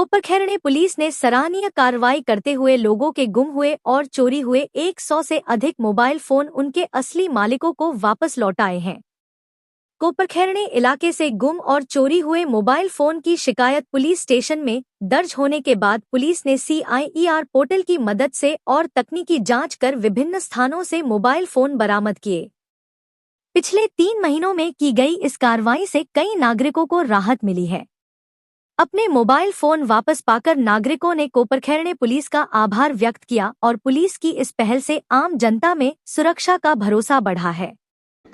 Koparkhairane police ने सराहनीय कार्रवाई करते हुए लोगों के गुम हुए और चोरी हुए 100 से अधिक मोबाइल फोन उनके असली मालिकों को वापस लौटाए हैं। कोपरखैरणे इलाके से गुम और चोरी हुए मोबाइल फोन की शिकायत पुलिस स्टेशन में दर्ज होने के बाद पुलिस ने CIER पोर्टल की मदद से और तकनीकी जांच कर विभिन्न स्थानों से मोबाइल फोन बरामद किए। पिछले 3 महीनों में की गई इस कार्रवाई से कई नागरिकों को राहत मिली है। अपने मोबाइल फोन वापस पाकर नागरिकों ने कोपरखैरणे पुलिस का आभार व्यक्त किया और पुलिस की इस पहल से आम जनता में सुरक्षा का भरोसा बढ़ा है।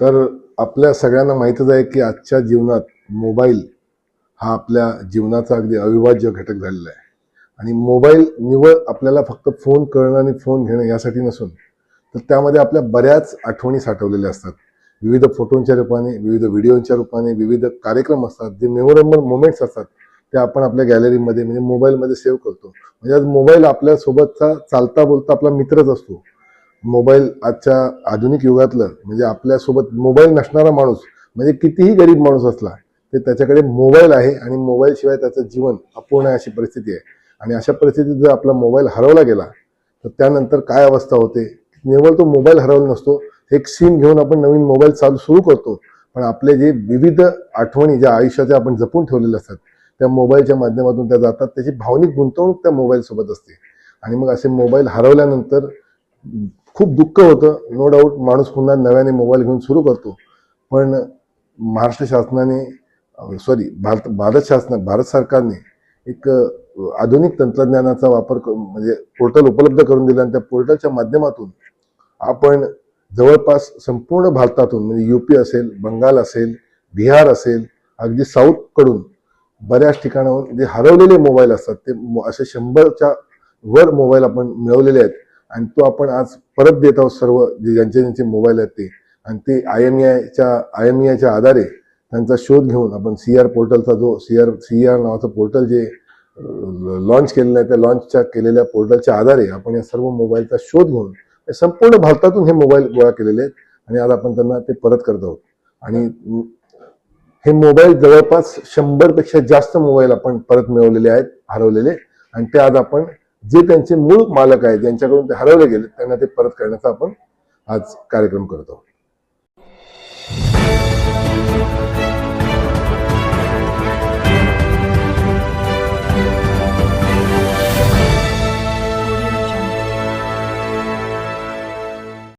तर आपल्या सगळ्यांना माहितच आहे की आजच्या जीवनात मोबाईल हा आपल्या जीवनाचा अगदी अविभाज्य घटक झालेला आहे आणि मोबाईल निवळ आपल्याला फक्त फोन करणं आणि फोन घेणं यासाठी नसून तर त्यामध्ये आपल्या बऱ्याच आठवणी साठवलेल्या असतात। विविध फोटोंच्या रूपाने, विविध व्हिडिओच्या रूपाने, विविध कार्यक्रम असतात, जे मेमोरेबल मोमेंट्स असतात ते आपण आपल्या गॅलरीमध्ये म्हणजे मोबाईलमध्ये सेव्ह करतो। म्हणजे आज मोबाईल आपल्या सोबतचा चालता बोलता आपला मित्रच असतो। मोबाईल आजच्या आधुनिक युगातलं म्हणजे आपल्यासोबत मोबाईल नसणारा माणूस म्हणजे कितीही गरीब माणूस असला ते त्याच्याकडे मोबाईल आहे आणि मोबाईल शिवाय त्याचं जीवन अपूर्ण आहे अशी परिस्थिती आहे। आणि अशा परिस्थितीत जर आपला मोबाईल हरवला गेला तर त्यानंतर काय अवस्था होते। केवळ तो मोबाईल हरवला नसतो, एक सिम घेऊन आपण नवीन मोबाईल सुरू करतो, पण आपले जे विविध आठवणी ज्या आयुष्याच्या आपण जपून ठेवलेल्या असतात त्या मोबाईलच्या माध्यमातून त्या जातात। त्याची भावनिक गुंतवणूक त्या मोबाईल सोबत असते आणि मग असे मोबाईल हरवल्यानंतर खूप दुःख होतं। नो डाऊट माणूस पुन्हा नव्याने मोबाईल घेऊन सुरू करतो, पण महाराष्ट्र शासनाने भारत सरकारने एक आधुनिक तंत्रज्ञानाचा वापर म्हणजे पोर्टल उपलब्ध करून दिला आणि त्या पोर्टलच्या माध्यमातून आपण जवळपास संपूर्ण भारतातून म्हणजे यूपी असेल, बंगाल असेल, बिहार असेल, अगदी साऊथ कडून बऱ्याच ठिकाणाहून जे हरवलेले मोबाईल असतात ते असे 100च्या वर मोबाईल आपण मिळवलेले आहेत आणि तो आपण आज परत देत आहोत सर्व ज्यांचे मोबाईल आहेत ते। आणि ते IMEIच्या आधारे त्यांचा शोध घेऊन आपण CR पोर्टलचा जो CR नावाचं पोर्टल जे लॉन्च केलेलं आहे त्या लॉन्चच्या केलेल्या पोर्टलच्या आधारे आपण या सर्व मोबाईलचा शोध घेऊन संपूर्ण भारतातून हे मोबाईल गोळा केलेले आहेत आणि आज आपण त्यांना ते परत करत आहोत। आणि हे मोबाईल जवळपास 100 पेक्षा जास्त मोबाईल आपण परत मिळवलेले आहेत हरवलेले आणि ते आज आपण जे त्यांचे मूळ मालक आहेत ज्यांच्याकडून ते हरवले गेले त्यांना ते परत करण्याचा आपण आज कार्यक्रम करत आहोत।